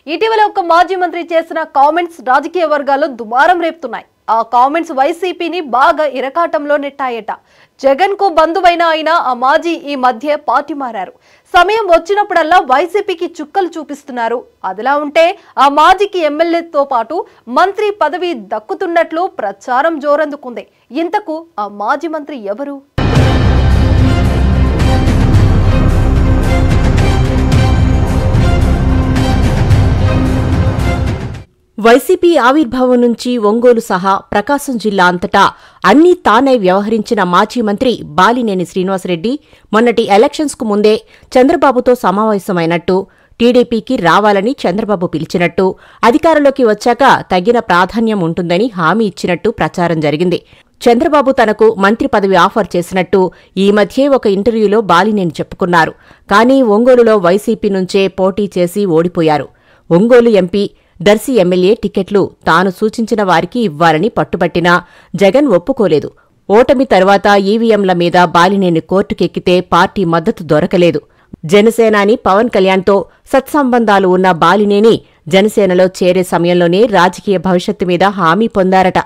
ఇటీవల ఒక మాజీ మంత్రి చేసిన కామెంట్స్ రాజకీయ వర్గాల్లో దుమారం రేపుతున్నాయి. ఆ కామెంట్స్ వైసీపీని బాగా ఇరకాటంలో నెట్టాయట. జగన్ కు బంధువైన ఆయన ఆ మాజీ ఈ మధ్య పార్టీ మారారు. సమయం వచ్చినప్పుడల్లా వైసీపీకి చుక్కలు చూపిస్తున్నారు. అదిలా ఉంటే ఆ మాజీకి ఎమ్మెల్యేతో పాటు మంత్రి పదవి దక్కుతున్నట్లు ప్రచారం జోరందుకుంది. ఇంతకు ఆ మాజీ మంత్రి ఎవరు? వైసీపీ ఆవిర్భావం నుంచి ఒంగోలు సహా ప్రకాశం జిల్లా అంతటా అన్నీ తానై వ్యవహరించిన మాజీ మంత్రి బాలినేని శ్రీనివాసరెడ్డి మొన్నటి ఎలక్షన్స్ కు ముందే చంద్రబాబుతో సమావేశమైనట్టు, టీడీపీకి రావాలని చంద్రబాబు పిలిచినట్టు, అధికారంలోకి వచ్చాక తగిన ప్రాధాన్యం ఉంటుందని హామీ ఇచ్చినట్టు ప్రచారం జరిగింది. చంద్రబాబు తనకు మంత్రి పదవి ఆఫర్ చేసినట్టు ఈ మధ్యే ఒక ఇంటర్వ్యూలో బాలినేని చెప్పుకున్నారు. కానీ ఒంగోలులో వైసీపీ నుంచే పోటీ చేసి ఓడిపోయారు. ఒంగోలు ఎంపీ, దర్శి ఎమ్మెల్యే టికెట్లు తాను సూచించిన వారికి ఇవ్వాలని పట్టుబట్టినా జగన్ ఒప్పుకోలేదు. ఓటమి తర్వాత ఈవీఎంల మీద బాలినేని కోర్టుకెక్కితే పార్టీ మద్దతు దొరకలేదు. జనసేనాని పవన్ కళ్యాణ్తో సత్సంబంధాలు ఉన్న బాలినేని జనసేనలో చేరే సమయంలోనే రాజకీయ భవిష్యత్తు మీద హామీ పొందారట.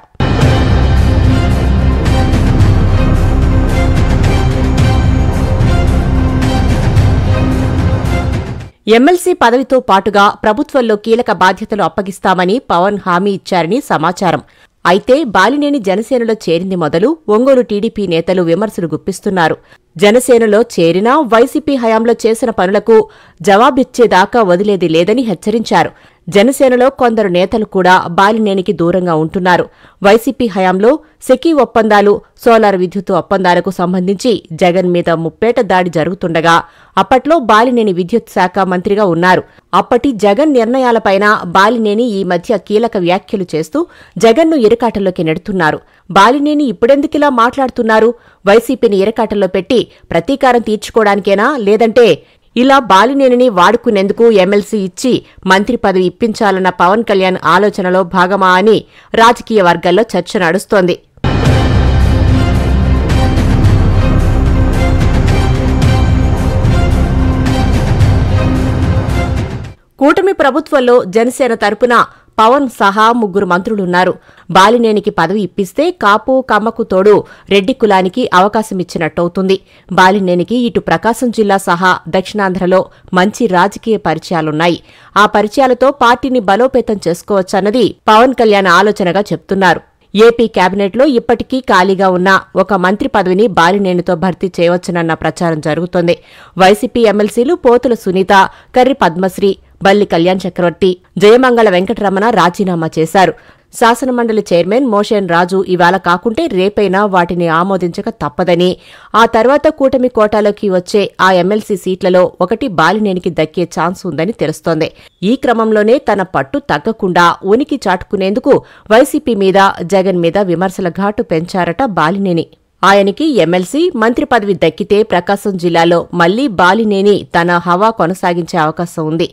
ఎమ్మెల్సీ పదవితో పాటుగా ప్రభుత్వంలో కీలక బాధ్యతలు అప్పగిస్తామని పవన్ హామీ ఇచ్చారని సమాచారం. అయితే బాలినేని జనసేనలో చేరింది మొదలు ఒంగోలు టీడీపీ నేతలు విమర్శలు గుప్పిస్తున్నారు. జనసేనలో చేరినా వైసీపీ హయాంలో చేసిన పనులకు జవాబిచ్చేదాకా వదిలేది లేదని హెచ్చరించారు. జనసేనలో కొందరు నేతలు కూడా బాలినేనికి దూరంగా ఉంటున్నారు. వైసీపీ హయాంలో సెకీ ఒప్పందాలు, సోలార్ విద్యుత్ ఒప్పందాలకు సంబంధించి జగన్ మీద ముప్పేట దాడి జరుగుతుండగా అప్పట్లో బాలినేని విద్యుత్ శాఖ మంత్రిగా ఉన్నారు. అప్పటి జగన్ నిర్ణయాలపైన బాలినేని ఈ మధ్య కీలక వ్యాఖ్యలు చేస్తూ జగన్ను ఇరకాటంలోకి నెడుతున్నారు. బాలినేని ఇప్పుడెందుకిలా మాట్లాడుతున్నారు? వైసీపీని ఇరకాటంలో పెట్టి ప్రతీకారం తీర్చుకోవడానికేనా, లేదంటే ఇలా బాలినేనిని వాడుకునేందుకు ఎమ్మెల్సీ ఇచ్చి మంత్రి పదవి ఇప్పించాలన్న పవన్ కళ్యాణ్ ఆలోచనలో భాగమా అని రాజకీయ వర్గాల్లో చర్చ నడుస్తోంది. కూటమి ప్రభుత్వంలో జనసేన తరపున పవన్ సహా ముగ్గురు మంత్రులున్నారు. బాలినేనికి పదవి ఇప్పిస్తే కాపు, కమ్మకు తోడు రెడ్డి కులానికి అవకాశమిచ్చినట్టవుతుంది. బాలినేనికి ఇటు ప్రకాశం జిల్లా సహా దక్షిణాంధ్రలో మంచి రాజకీయ పరిచయాలున్నాయి. ఆ పరిచయాలతో పార్టీని బలోపేతం చేసుకోవచ్చన్నది పవన్ కళ్యాణ్ ఆలోచనగా చెప్తున్నారు. ఏపీ కేబినెట్లో ఇప్పటికీ ఖాళీగా ఉన్న ఒక మంత్రి పదవిని బాలినేనితో భర్తీ చేయవచ్చునన్న ప్రచారం జరుగుతోంది. వైసీపీ ఎమ్మెల్సీలు పోతుల సునీత, కర్రి పద్మశ్రీ, బల్లి కళ్యాణ్ చక్రవర్తి, జయమంగళ వెంకటరమణ రాజీనామా చేశారు. శాసనమండలి చైర్మన్ మోషన్ రాజు ఇవాళ కాకుంటే రేపైనా వాటిని ఆమోదించక తప్పదని, ఆ తర్వాత కూటమి కోటాలోకి వచ్చే ఆ ఎమ్మెల్సీ సీట్లలో ఒకటి బాలినేనికి దక్కే ఛాన్స్ ఉందని తెలుస్తోంది. ఈ క్రమంలోనే తన పట్టు తగ్గకుండా ఉనికి చాటుకునేందుకు వైసీపీ మీద, జగన్ మీద విమర్శల ఘాటు పెంచారట బాలినేని. ఆయనకి ఎమ్మెల్సీ, మంత్రి పదవి దక్కితే ప్రకాశం జిల్లాలో మళ్లీ బాలినేని తన హవా కొనసాగించే అవకాశం ఉంది.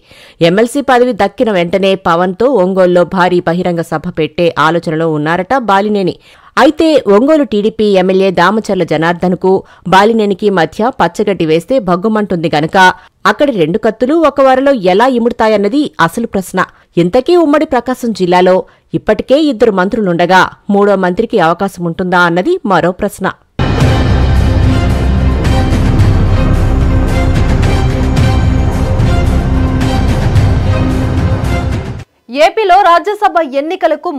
ఎమ్మెల్సీ పదవి దక్కిన వెంటనే పవన్తో ఒంగోలులో భారీ బహిరంగ సభ పెట్టే ఆలోచనలో ఉన్నారట బాలినేని. అయితే ఒంగోలు టీడీపీ ఎమ్మెల్యే దామచర్ల జనార్దన్కు బాలినేనికి మధ్య పచ్చగడ్డి వేస్తే భగ్గుమంటుంది గనక అక్కడి రెండు కత్తులు ఒక వరలో ఎలా ఇముడుతాయన్నది అసలు ప్రశ్న. ఇంతకీ ఉమ్మడి ప్రకాశం జిల్లాలో ఇప్పటికే 2 మంత్రులుండగా 3వ మంత్రికి అవకాశముంటుందా అన్నది మరో ప్రశ్న. ఏపీలో రాజ్యసభ ఎన్నికలకు